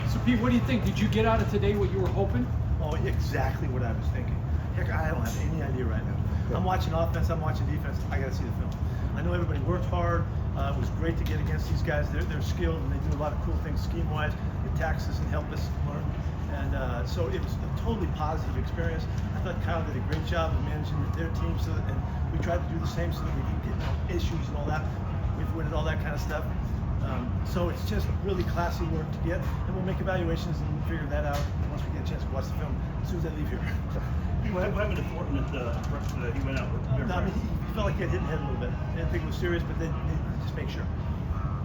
So Pete, what do you think? Did you get out of today what you were hoping? Oh, exactly what I was thinking. Heck, I don't have any idea right now. I'm watching offense, I'm watching defense. I got to see the film. I know everybody worked hard. It was great to get against these guys. They're skilled and they do a lot of cool things scheme-wise. It taxes and help us learn. And so it was a totally positive experience. I thought Kyle did a great job of managing their team, and we tried to do the same so that we didn't get issues and all that. We've avoided all that kind of stuff. So it's just really classy work to get, and we'll make evaluations and figure that out once we get a chance to watch the film as soon as I leave here. What happened to Thornton at he went out with? I mean, he felt like he got hit in the head a little bit. They didn't think it was serious, but they just make sure.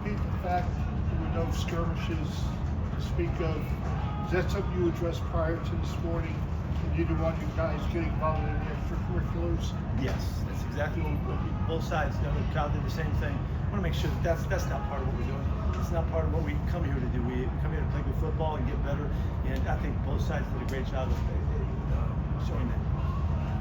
Pete, the fact there were no skirmishes to speak of, is that something you addressed prior to this morning? And you didn't want you guys getting involved in the extracurriculars? Yes, that's exactly what both sides did. Kyle did the same thing. I want to make sure that that's not part of what we're doing. It's not part of what we come here to do. We come here to play good football and get better. And I think both sides did a great job of showing that.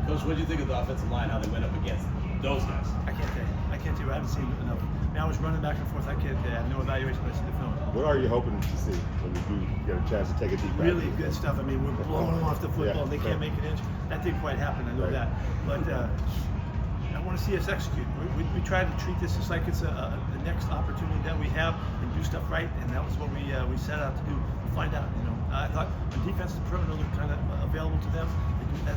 Coach, what do you think of the offensive line, how they went up against those guys? I can't tell you. I can't tell you. I haven't seen enough. Now I was running back and forth. I can't tell you. I have no evaluation when I see the film. What are you hoping to see when you do get a chance to take a deep dive? Really good stuff. I mean, we're blowing them off the football. They can't make an inch. That didn't quite happen. I know that. But I want to see us execute. We try to treat this just like it's the next opportunity that we have and do stuff right. And that was what we set out to do. Find out. I thought the defensive perimeter looked kind of available to them.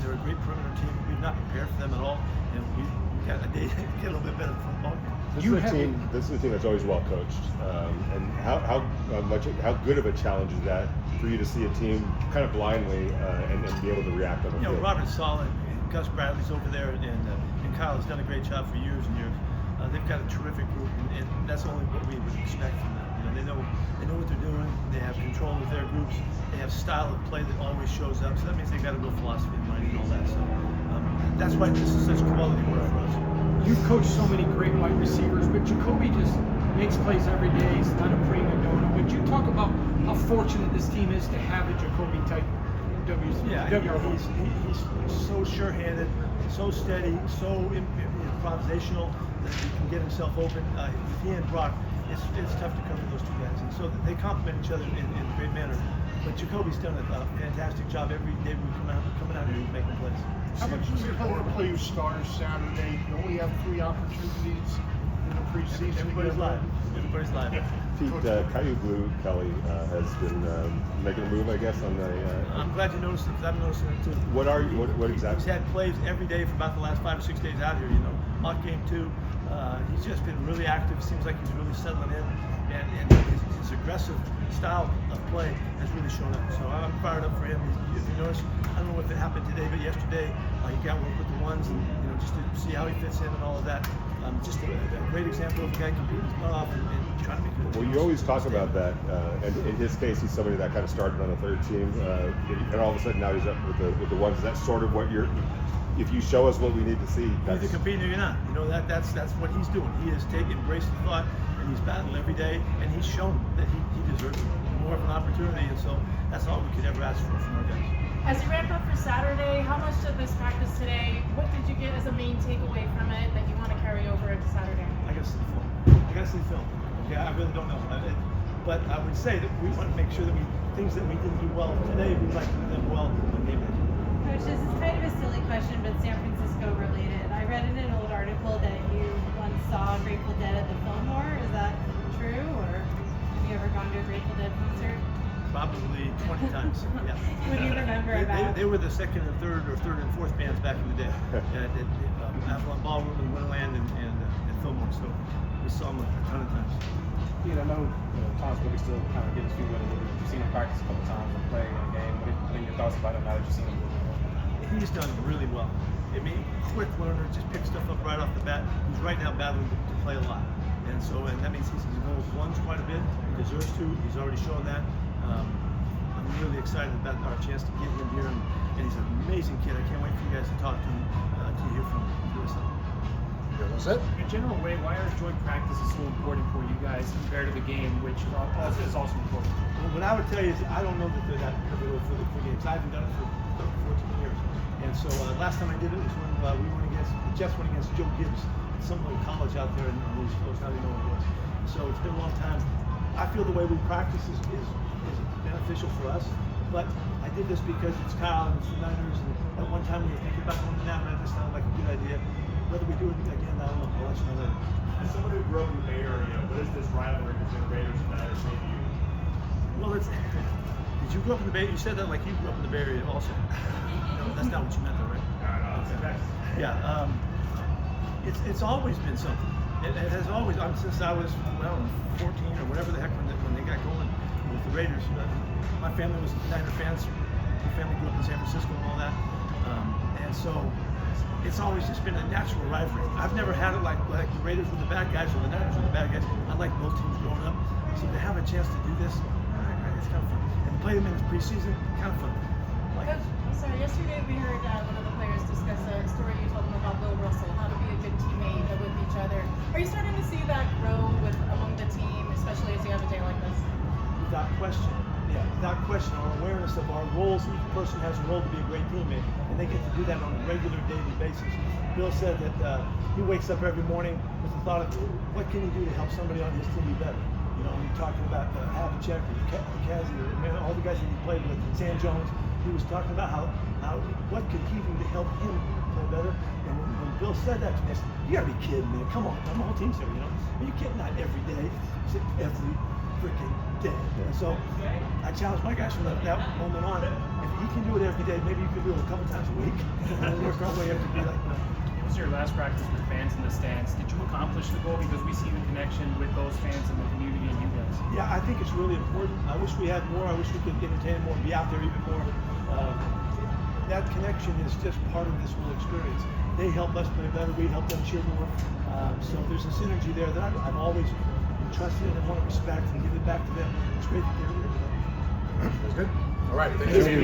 They're a great perimeter team. We've not prepared for them at all, and we got a day to get a little bit better football. This is a team that's always well coached. And how good of a challenge is that for you to see a team kind of blindly and be able to react on the field? Robert's solid. Gus Bradley's over there, and Kyle has done a great job for years and years. They've got a terrific group, and that's only what we would expect from them. They know what they're doing. They have control of their groups. They have style of play that always shows up. So that means they've got a real philosophy in mind and all that. So that's why this is such quality work for us. You've coached so many great wide receivers, but Jacoby just makes plays every day. He's not a prima donna. Would you talk about how fortunate this team is to have a Jacoby type WR? Yeah, he's so sure-handed, so steady, so improvisational that he can get himself open. He and Brock, it's tough to cover those two guys, and so they complement each other in a great manner. But Jacoby's done a fantastic job every day. We're coming out here and making plays. How much do you play your starters Saturday? You only have 3 opportunities in the preseason. Everybody's live. Everybody's live. Pete, Caillou Blue Kelly has been making a move, I guess, on the. I'm glad you noticed it because I'm noticing it too. What exactly? He's had plays every day for about the last 5 or 6 days out here. Mock game 2. He's just been really active. Seems like he's really settling in, and his aggressive style of play has really shown up. So I'm fired up for him. If you notice, I don't know if it happened today, but yesterday he got work with the ones, and just to see how he fits in and all of that. Just a great example of a guy competing his butt off and trying to make it. Well, you always talk about that, and in his case, he's somebody that kind of started on the third team, and all of a sudden now he's up with the ones. That's sort of what you're. If you show us what we need to see, you're either competing or you're not. That's what he's doing. He has embraced the thought, and he's battling every day, and he's shown that he deserves more of an opportunity, and so that's all we could ever ask for from our guys. As you ramp up for Saturday, how much of this practice today, what did you get as a main takeaway from it that you want to carry over into Saturday? I got to see the film. Okay, I really don't know. But I would say that we want to make sure that things that we didn't do well today, we'd like to do them well when game day. Coach, this is kind of a silly question, but San Francisco related. I read in an old article that you once saw Grateful Dead at the Fillmore. Is that true, or have you ever gone to a Grateful Dead concert? Probably 20 times. Yeah. What do you remember about? They were the second and third and fourth bands back in the day at Avalon Ballroom in Winterland and Fillmore. So we saw them a ton of times. I know Thomas Booker still kind of get his feet wet a little bit. You've seen him practice a couple times and play in a game. What are your thoughts about him now that you've seen him? He's done really well. I mean, quick learner, just picks stuff up right off the bat. He's right now battling to play a lot. And that means he's going to lunge quite a bit. He deserves to. He's already shown that. I'm really excited about our chance to get him here. And he's an amazing kid. I can't wait for you guys to talk to him, to hear from him. Was it? In general way, why are joint practices so important for you guys compared to the game, which is also important? Well, what I would tell you is I don't know that they're that pivotal for the games. I haven't done it for 14 years. And so last time I did it was when the Jets went against Joe Gibbs at some little college out there in Louisville. I don't even know what it was. So it's been a long time. I feel the way we practice is beneficial for us. But I did this because it's Kyle and it's the Niners, and at one time we were thinking about going to that, and that sounded like a good idea. Whether we do it again, I don't know. I'll let you know later. As someone who grew up in the Bay Area, what is this rivalry between the Raiders and Niners mean to you? Well, did you grow up in the Bay? You said that like you grew up in the Bay Area also. No, that's not what you meant, though, right? Okay. Yeah. It's always been something. It has always, since I was 14 or whatever the heck when they got going with the Raiders. My family was Niner fans. My family grew up in San Francisco and all that, and so it's always just been a natural rivalry. I've never had it like the Raiders were the bad guys or the Niners were the bad guys. I like both teams growing up, so to have a chance to do this, it's kind of fun. And to play them in the preseason, kind of fun. Coach, sorry, yesterday we heard one of the players discuss a story you told them about Bill Russell, how to be a good teammate with each other. Are you starting to see that grow among the team, especially as you have a day like this? Without question. Yeah, without question, our awareness of our roles, each person has a role to be a great teammate, and they get to do that on a regular, daily basis. Bill said that he wakes up every morning with the thought of, what can he do to help somebody on his team be better? You know, you're talking about Havlicek, Kazi, all the guys that he played with, Sam Jones. He was talking about how what could he do to help him play better. And when Bill said that to me, I said, you gotta be kidding me. Come on, the whole team's here, you know. But you can't, not every day, every freaking day. And so I challenge my guys from that moment on. If he can do it every day, maybe you can do it a couple times a week. And work our way up to be like that. It was your last practice with fans in the stands. Did you accomplish the goal? Because we see the connection with those fans in the community and you guys. Yeah, I think it's really important. I wish we had more. I wish we could entertain more and be out there even more. That connection is just part of this whole experience. They help us play better. We help them cheer more. So there's a synergy there that I've always entrusted in and want to respect and give it back to them. It's great that they're here today. That's good. All right. Thank you.